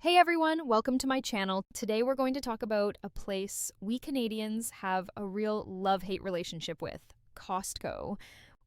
Hey everyone, welcome to my channel. Today we're going to talk about a place we Canadians have a real love-hate relationship with, Costco.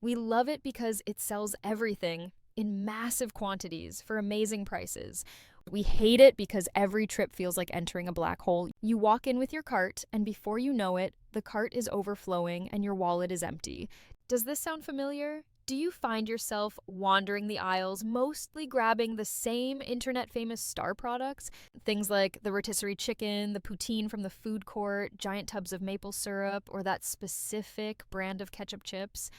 We love it because it sells everything in massive quantities for amazing prices. We hate it because every trip feels like entering a black hole. You walk in with your cart, and before you know it, the cart is overflowing and your wallet is empty. Does this sound familiar? Do you find yourself wandering the aisles, mostly grabbing the same internet famous star products? Things like the rotisserie chicken, the poutine from the food court, giant tubs of maple syrup, or that specific brand of ketchup chips?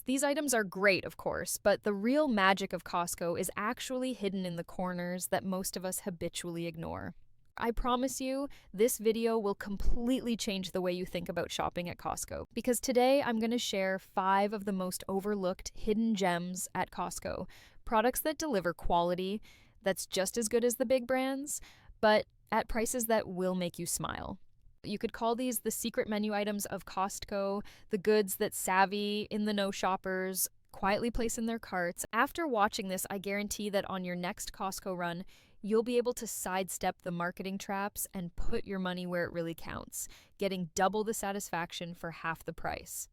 These items are great, of course, but the real magic of Costco is actually hidden in the corners that most of us habitually ignore. I promise you, this video will completely change the way you think about shopping at Costco, because today I'm going to share 5 of the most overlooked hidden gems at Costco. Products that deliver quality that's just as good as the big brands, but at prices that will make you smile. You could call these the secret menu items of Costco, the goods that savvy, in-the-know shoppers quietly place in their carts. After watching this, I guarantee that on your next Costco run, you'll be able to sidestep the marketing traps and put your money where it really counts, getting double the satisfaction for half the price.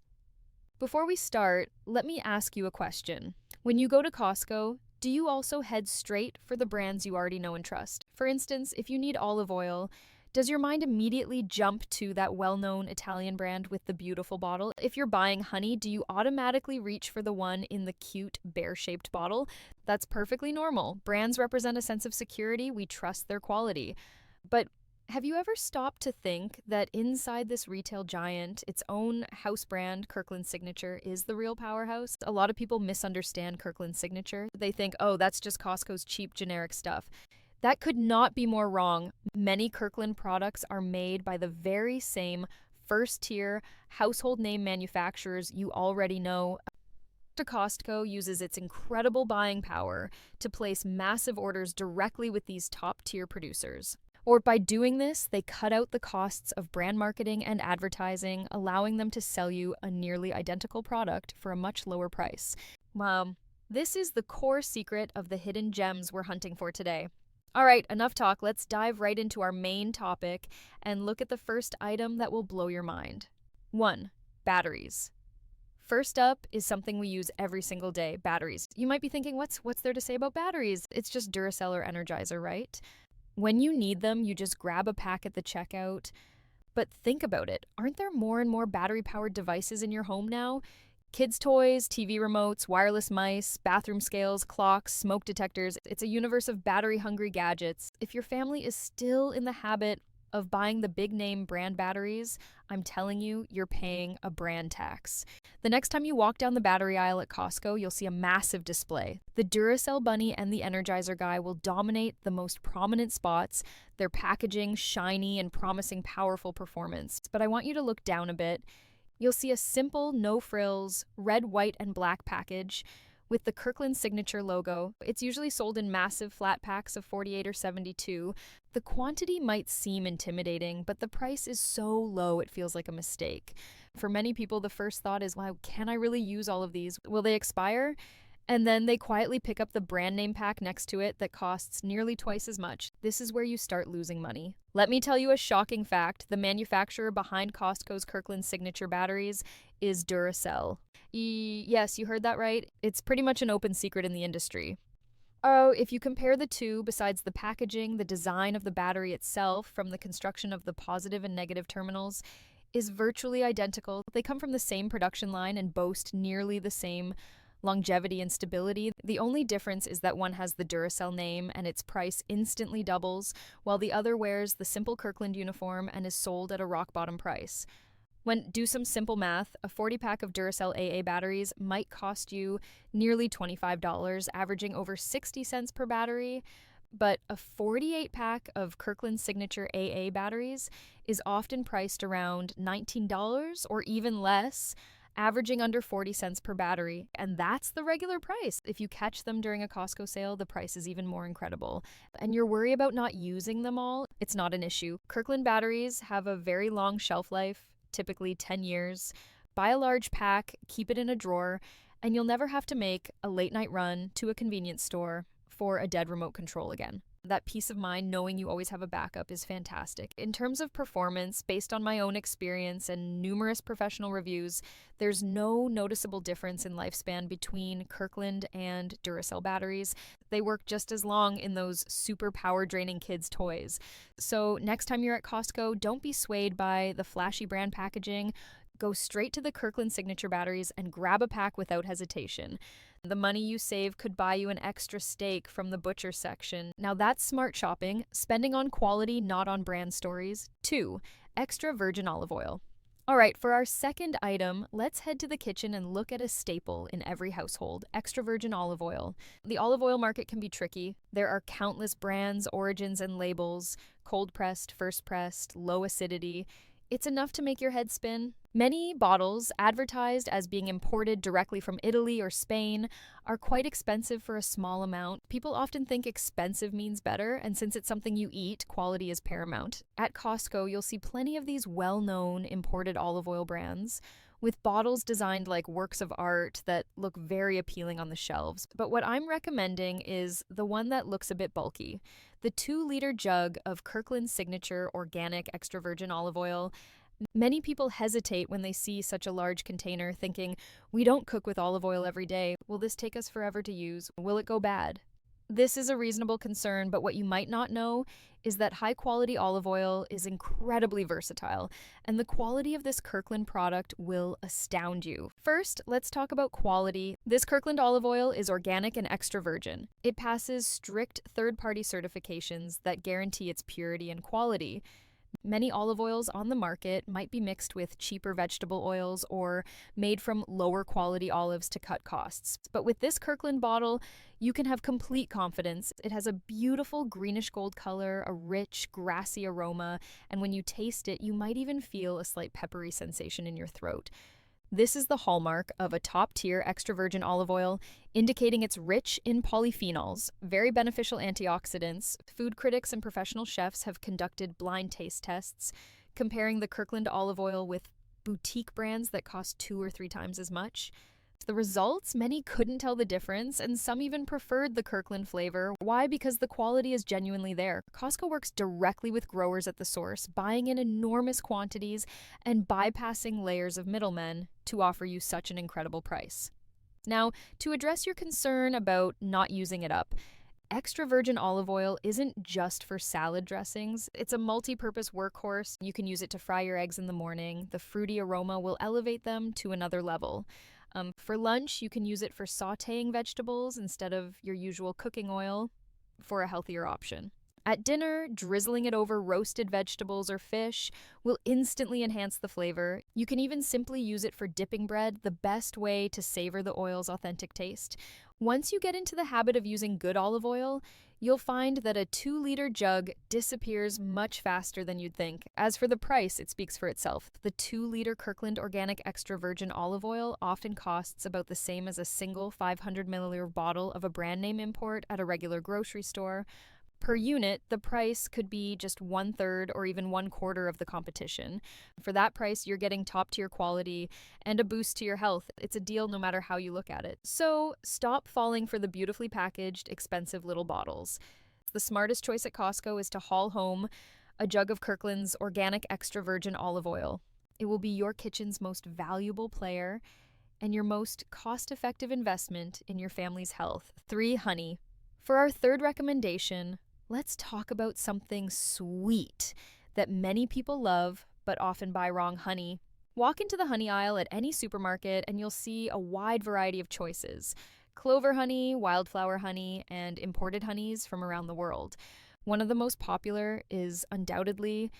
Before we start, let me ask you a question. When you go to Costco, do you also head straight for the brands you already know and trust? For instance, if you need olive oil, does your mind immediately jump to that well-known Italian brand with the beautiful bottle? If you're buying honey, do you automatically reach for the one in the cute bear-shaped bottle? That's perfectly normal. Brands represent a sense of security. We trust their quality. But have you ever stopped to think that inside this retail giant, its own house brand, Kirkland Signature, is the real powerhouse? A lot of people misunderstand Kirkland Signature. They think, oh, that's just Costco's cheap generic stuff. That could not be more wrong. Many Kirkland products are made by the very same first-tier household name manufacturers you already know. Costco uses its incredible buying power to place massive orders directly with these top-tier producers. Or by doing this, they cut out the costs of brand marketing and advertising, allowing them to sell you a nearly identical product for a much lower price. Wow, this is the core secret of the hidden gems we're hunting for today. All right, enough talk. Let's dive right into our main topic and look at the first item that will blow your mind. 1. Batteries. First up is something we use every single day, batteries. You might be thinking, what's there to say about batteries? It's just Duracell or Energizer, right? When you need them, you just grab a pack at the checkout. But think about it. Aren't there more and more battery-powered devices in your home now? Kids' toys, TV remotes, wireless mice, bathroom scales, clocks, smoke detectors. It's a universe of battery-hungry gadgets. If your family is still in the habit of buying the big-name brand batteries, I'm telling you, you're paying a brand tax. The next time you walk down the battery aisle at Costco, you'll see a massive display. The Duracell Bunny and the Energizer Guy will dominate the most prominent spots, their packaging shiny and promising powerful performance. But I want you to look down a bit. You'll see a simple, no-frills, red, white, and black package with the Kirkland Signature logo. It's usually sold in massive flat packs of 48 or 72. The quantity might seem intimidating, but the price is so low it feels like a mistake. For many people, the first thought is, wow, can I really use all of these? Will they expire? And then they quietly pick up the brand name pack next to it that costs nearly twice as much. This is where you start losing money. Let me tell you a shocking fact. The manufacturer behind Costco's Kirkland Signature batteries is Duracell. Yes, you heard that right. It's pretty much an open secret in the industry. Oh, if you compare the two, besides the packaging, the design of the battery itself, from the construction of the positive and negative terminals, is virtually identical. They come from the same production line and boast nearly the same longevity and stability. The only difference is that one has the Duracell name and its price instantly doubles, while the other wears the simple Kirkland uniform and is sold at a rock-bottom price. Do some simple math, a 40-pack of Duracell AA batteries might cost you nearly $25, averaging over 60 cents per battery, but a 48-pack of Kirkland Signature AA batteries is often priced around $19 or even less, averaging under 40 cents per battery, and that's the regular price. If you catch them during a Costco sale, the price is even more incredible. And your worry about not using them all, it's not an issue. Kirkland batteries have a very long shelf life, typically 10 years. Buy a large pack, keep it in a drawer, and you'll never have to make a late-night run to a convenience store for a dead remote control again. That peace of mind knowing you always have a backup is fantastic. In terms of performance, based on my own experience and numerous professional reviews, there's no noticeable difference in lifespan between Kirkland and Duracell batteries. They work just as long in those super power draining kids' toys. So, next time you're at Costco, don't be swayed by the flashy brand packaging. Go straight to the Kirkland signature batteries and grab a pack without hesitation. The money you save could buy you an extra steak from the butcher section. Now that's smart shopping, spending on quality, not on brand stories. 2. Extra virgin olive oil. All right, for our second item, let's head to the kitchen and look at a staple in every household, extra virgin olive oil. The olive oil market can be tricky. There are countless brands, origins, and labels: cold pressed, first pressed, low acidity. It's enough to make your head spin. Many bottles, advertised as being imported directly from Italy or Spain, are quite expensive for a small amount. People often think expensive means better, and since it's something you eat, quality is paramount. At Costco, you'll see plenty of these well-known imported olive oil brands, with bottles designed like works of art that look very appealing on the shelves. But what I'm recommending is the one that looks a bit bulky. The 2-liter jug of Kirkland's signature organic extra virgin olive oil. Many people hesitate when they see such a large container, thinking, we don't cook with olive oil every day. Will this take us forever to use? Will it go bad? This is a reasonable concern, but what you might not know is that high-quality olive oil is incredibly versatile, and the quality of this Kirkland product will astound you. First, let's talk about quality. This Kirkland olive oil is organic and extra virgin. It passes strict third-party certifications that guarantee its purity and quality. Many olive oils on the market might be mixed with cheaper vegetable oils or made from lower quality olives to cut costs. But with this Kirkland bottle, you can have complete confidence. It has a beautiful greenish gold color, a rich, grassy aroma, and when you taste it, you might even feel a slight peppery sensation in your throat. This is the hallmark of a top-tier extra virgin olive oil, indicating it's rich in polyphenols, very beneficial antioxidants. Food critics and professional chefs have conducted blind taste tests, comparing the Kirkland olive oil with boutique brands that cost 2 or 3 times as much. The results, many couldn't tell the difference, and some even preferred the Kirkland flavor. Why? Because the quality is genuinely there. Costco works directly with growers at the source, buying in enormous quantities and bypassing layers of middlemen to offer you such an incredible price. Now, to address your concern about not using it up, extra virgin olive oil isn't just for salad dressings. It's a multi-purpose workhorse. You can use it to fry your eggs in the morning. The fruity aroma will elevate them to another level. For lunch, you can use it for sautéing vegetables instead of your usual cooking oil for a healthier option. At dinner, drizzling it over roasted vegetables or fish will instantly enhance the flavor. You can even simply use it for dipping bread, the best way to savor the oil's authentic taste. Once you get into the habit of using good olive oil, you'll find that a 2-liter jug disappears much faster than you'd think. As for the price, it speaks for itself. The 2-liter Kirkland Organic Extra Virgin Olive Oil often costs about the same as a single 500 milliliter bottle of a brand name import at a regular grocery store. Per unit, the price could be just 1/3 or even 1/4 of the competition. For that price, you're getting top-tier quality and a boost to your health. It's a deal no matter how you look at it. So stop falling for the beautifully packaged, expensive little bottles. The smartest choice at Costco is to haul home a jug of Kirkland's Organic Extra Virgin Olive Oil. It will be your kitchen's most valuable player and your most cost-effective investment in your family's health. 3. Honey. For our third recommendation, let's talk about something sweet that many people love but often buy wrong: honey. Walk into the honey aisle at any supermarket and you'll see a wide variety of choices: clover honey, wildflower honey, and imported honeys from around the world. One of the most popular is undoubtedly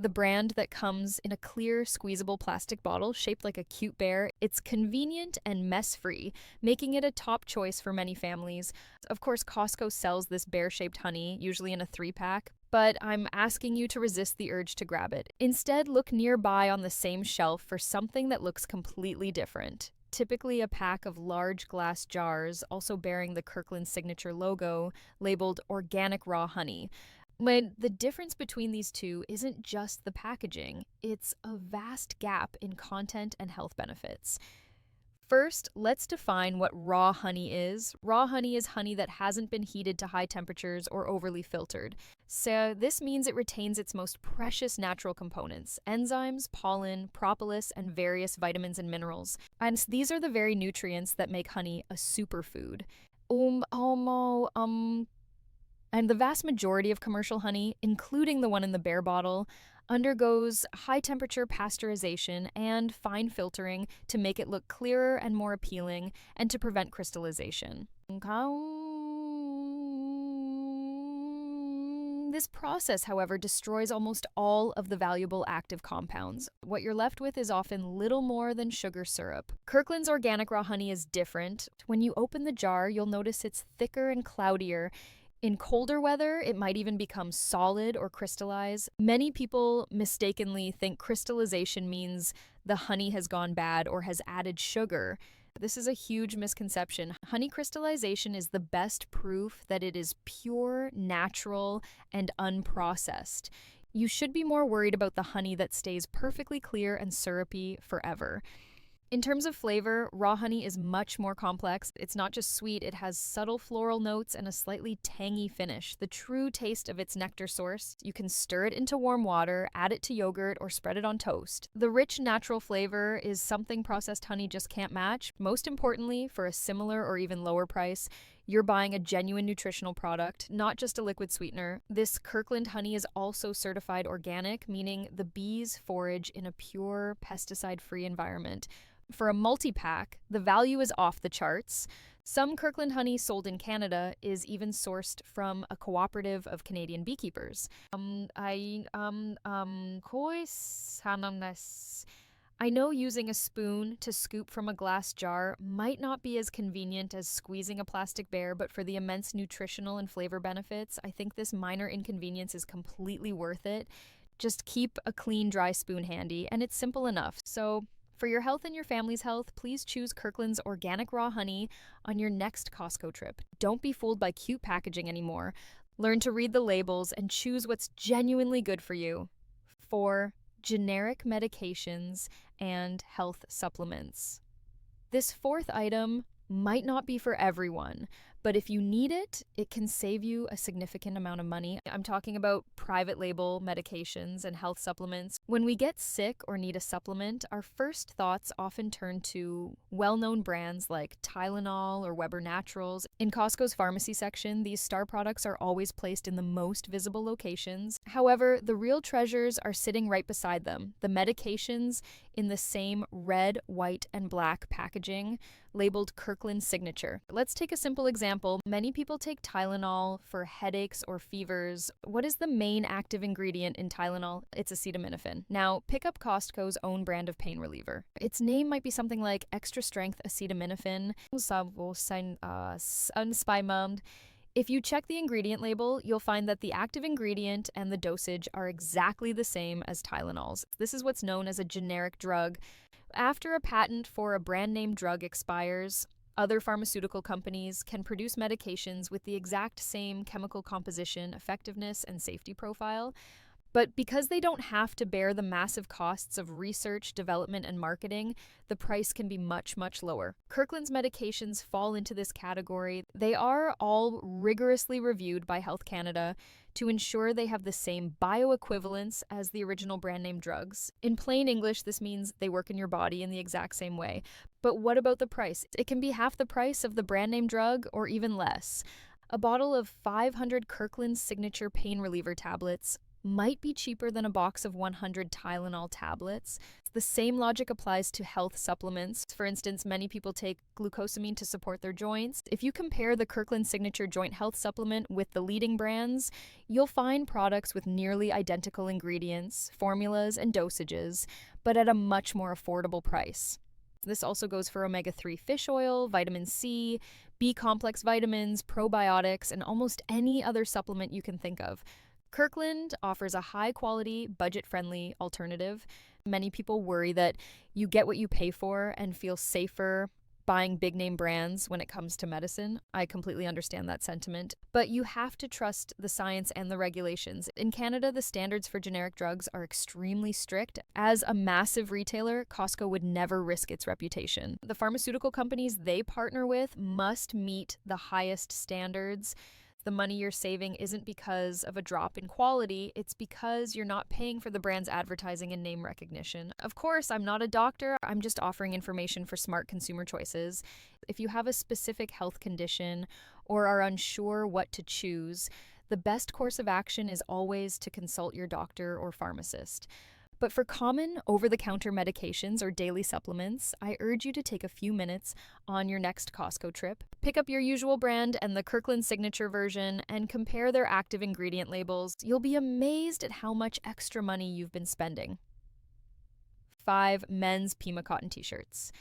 the brand that comes in a clear, squeezable plastic bottle shaped like a cute bear. It's convenient and mess-free, making it a top choice for many families. Of course, Costco sells this bear-shaped honey, usually in a 3-pack, but I'm asking you to resist the urge to grab it. Instead, look nearby on the same shelf for something that looks completely different. Typically a pack of large glass jars, also bearing the Kirkland signature logo, labeled organic raw honey. But the difference between these two isn't just the packaging, it's a vast gap in content and health benefits. First, let's define what raw honey is. Raw honey is honey that hasn't been heated to high temperatures or overly filtered. So, this means it retains its most precious natural components: enzymes, pollen, propolis, and various vitamins and minerals. And these are the very nutrients that make honey a superfood. And the vast majority of commercial honey, including the one in the bear bottle, undergoes high temperature pasteurization and fine filtering to make it look clearer and more appealing and to prevent crystallization. This process, however, destroys almost all of the valuable active compounds. What you're left with is often little more than sugar syrup. Kirkland's organic raw honey is different. When you open the jar, you'll notice it's thicker and cloudier. In colder weather, it might even become solid or crystallize. Many people mistakenly think crystallization means the honey has gone bad or has added sugar. This is a huge misconception. Honey crystallization is the best proof that it is pure, natural, and unprocessed. You should be more worried about the honey that stays perfectly clear and syrupy forever. In terms of flavor, raw honey is much more complex. It's not just sweet, it has subtle floral notes and a slightly tangy finish, the true taste of its nectar source. You can stir it into warm water, add it to yogurt, or spread it on toast. The rich, natural flavor is something processed honey just can't match. Most importantly, for a similar or even lower price, you're buying a genuine nutritional product, not just a liquid sweetener. This Kirkland honey is also certified organic, meaning the bees forage in a pure, pesticide-free environment. For a multi-pack, the value is off the charts. Some Kirkland honey sold in Canada is even sourced from a cooperative of Canadian beekeepers. I know using a spoon to scoop from a glass jar might not be as convenient as squeezing a plastic bear, but for the immense nutritional and flavor benefits, I think this minor inconvenience is completely worth it. Just keep a clean, dry spoon handy, and it's simple enough. So, for your health and your family's health, please choose Kirkland's organic raw honey on your next Costco trip. Don't be fooled by cute packaging anymore. Learn to read the labels and choose what's genuinely good for you. 4. Generic medications and health supplements. This fourth item might not be for everyone, but if you need it, it can save you a significant amount of money. I'm talking about private label medications and health supplements. When we get sick or need a supplement, our first thoughts often turn to well-known brands like Tylenol or Weber Naturals. In Costco's pharmacy section, these star products are always placed in the most visible locations. However, the real treasures are sitting right beside them. The medications in the same red, white, and black packaging, labeled Kirkland Signature. Let's take a simple example. Many people take Tylenol for headaches or fevers. What is the main active ingredient in Tylenol? It's acetaminophen. Now, pick up Costco's own brand of pain reliever. Its name might be something like extra strength acetaminophen. If you check the ingredient label, you'll find that the active ingredient and the dosage are exactly the same as Tylenol's. This is what's known as a generic drug. After a patent for a brand name drug expires, other pharmaceutical companies can produce medications with the exact same chemical composition, effectiveness, and safety profile. But because they don't have to bear the massive costs of research, development, and marketing, the price can be much, much lower. Kirkland's medications fall into this category. They are all rigorously reviewed by Health Canada to ensure they have the same bioequivalence as the original brand name drugs. In plain English, this means they work in your body in the exact same way. But what about the price? It can be half the price of the brand name drug or even less. A bottle of 500 Kirkland Signature pain reliever tablets might be cheaper than a box of 100 Tylenol tablets. The same logic applies to health supplements. For instance, many people take glucosamine to support their joints. If you compare the Kirkland Signature Joint Health Supplement with the leading brands, you'll find products with nearly identical ingredients, formulas, and dosages, but at a much more affordable price. This also goes for omega-3 fish oil, vitamin C, B-complex vitamins, probiotics, and almost any other supplement you can think of. Kirkland offers a high-quality, budget-friendly alternative. Many people worry that you get what you pay for and feel safer buying big name brands when it comes to medicine. I completely understand that sentiment. But you have to trust the science and the regulations. In Canada, the standards for generic drugs are extremely strict. As a massive retailer, Costco would never risk its reputation. The pharmaceutical companies they partner with must meet the highest standards. The money you're saving isn't because of a drop in quality, it's because you're not paying for the brand's advertising and name recognition. Of course, I'm not a doctor, I'm just offering information for smart consumer choices. If you have a specific health condition or are unsure what to choose, the best course of action is always to consult your doctor or pharmacist. But for common over-the-counter medications or daily supplements, I urge you to take a few minutes on your next Costco trip. Pick up your usual brand and the Kirkland Signature version and compare their active ingredient labels. You'll be amazed at how much extra money you've been spending. 5. Men's Pima cotton t-shirts.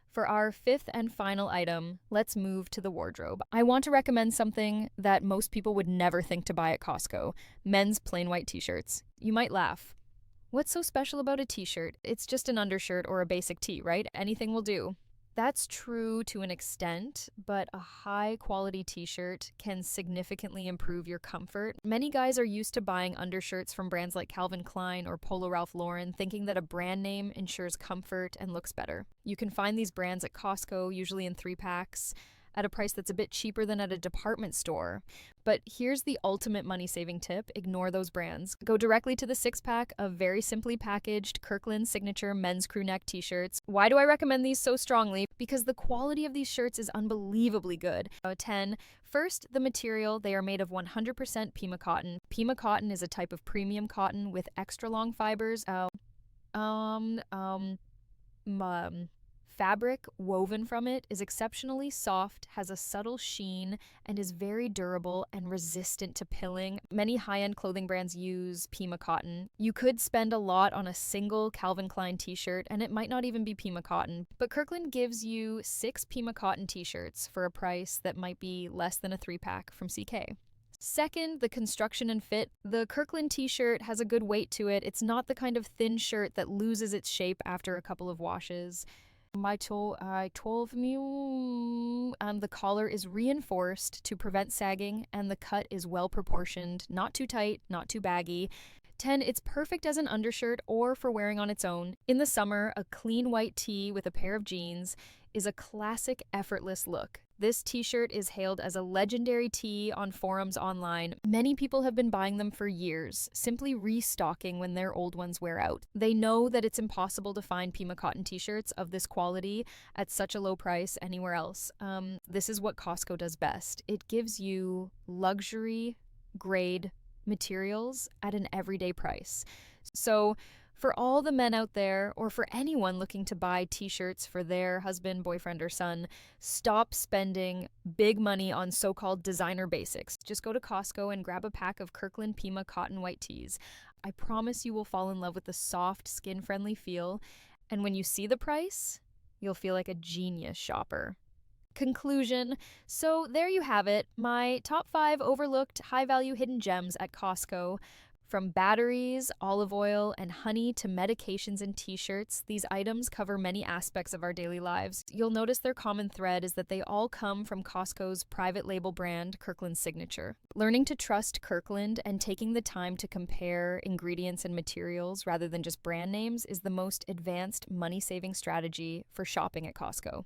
For our fifth and final item, let's move to the wardrobe. I want to recommend something that most people would never think to buy at Costco: men's plain white t-shirts. You might laugh. What's so special about a t-shirt? It's just an undershirt or a basic tee, right? Anything will do. That's true to an extent, but a high-quality t-shirt can significantly improve your comfort. Many guys are used to buying undershirts from brands like Calvin Klein or Polo Ralph Lauren, thinking that a brand name ensures comfort and looks better. You can find these brands at Costco, usually in 3-packs, at a price that's a bit cheaper than at a department store. But here's the ultimate money-saving tip: ignore those brands. Go directly to the 6-pack of very simply packaged Kirkland Signature men's crew neck t-shirts. Why do I recommend these so strongly? Because the quality of these shirts is unbelievably good. 10. First, the material. They are made of 100% Pima cotton. Pima cotton is a type of premium cotton with extra long fibers. Fabric woven from it is exceptionally soft, has a subtle sheen, and is very durable and resistant to pilling. Many high-end clothing brands use Pima cotton. You could spend a lot on a single Calvin Klein t-shirt, and it might not even be Pima cotton. But Kirkland gives you 6 Pima cotton t-shirts for a price that might be less than a 3-pack from CK. Second, the construction and fit. The Kirkland t-shirt has a good weight to it. It's not the kind of thin shirt that loses its shape after a couple of washes. The collar is reinforced to prevent sagging, and the cut is well proportioned, not too tight, not too baggy. 10. It's perfect as an undershirt or for wearing on its own. In the summer, a clean white tee with a pair of jeans is a classic, effortless look. This t-shirt is hailed as a legendary tee on forums online. Many people have been buying them for years, simply restocking when their old ones wear out. They know that it's impossible to find Pima cotton t-shirts of this quality at such a low price anywhere else. This is what Costco does best. It gives you luxury grade materials at an everyday price. So for all the men out there, or for anyone looking to buy t-shirts for their husband, boyfriend, or son, stop spending big money on so-called designer basics. Just go to Costco and grab a pack of Kirkland Pima cotton white tees. I promise you will fall in love with the soft, skin-friendly feel, and when you see the price, you'll feel like a genius shopper. Conclusion. So there you have it, my top 5 overlooked high-value hidden gems at Costco. From batteries, olive oil, and honey to medications and t-shirts, these items cover many aspects of our daily lives. You'll notice their common thread is that they all come from Costco's private label brand, Kirkland Signature. Learning to trust Kirkland and taking the time to compare ingredients and materials rather than just brand names is the most advanced money-saving strategy for shopping at Costco.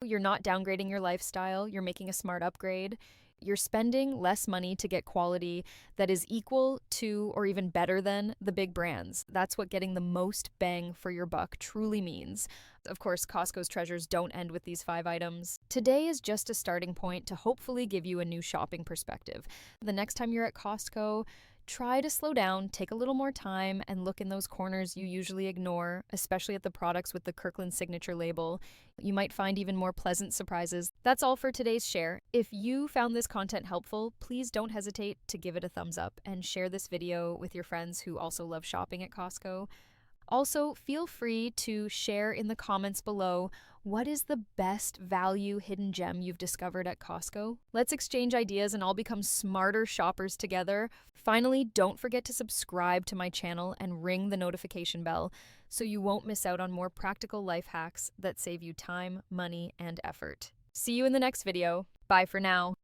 You're not downgrading your lifestyle, you're making a smart upgrade. You're spending less money to get quality that is equal to or even better than the big brands. That's what getting the most bang for your buck truly means. Of course, Costco's treasures don't end with these 5 items. Today is just a starting point to hopefully give you a new shopping perspective. The next time you're at Costco, try to slow down, take a little more time, and look in those corners you usually ignore, especially at the products with the Kirkland Signature label. You might find even more pleasant surprises. That's all for today's share. If you found this content helpful, please don't hesitate to give it a thumbs up and share this video with your friends who also love shopping at Costco. Also, feel free to share in the comments below what is the best value hidden gem you've discovered at Costco. Let's exchange ideas and all become smarter shoppers together. Finally, don't forget to subscribe to my channel and ring the notification bell so you won't miss out on more practical life hacks that save you time, money, and effort. See you in the next video. Bye for now.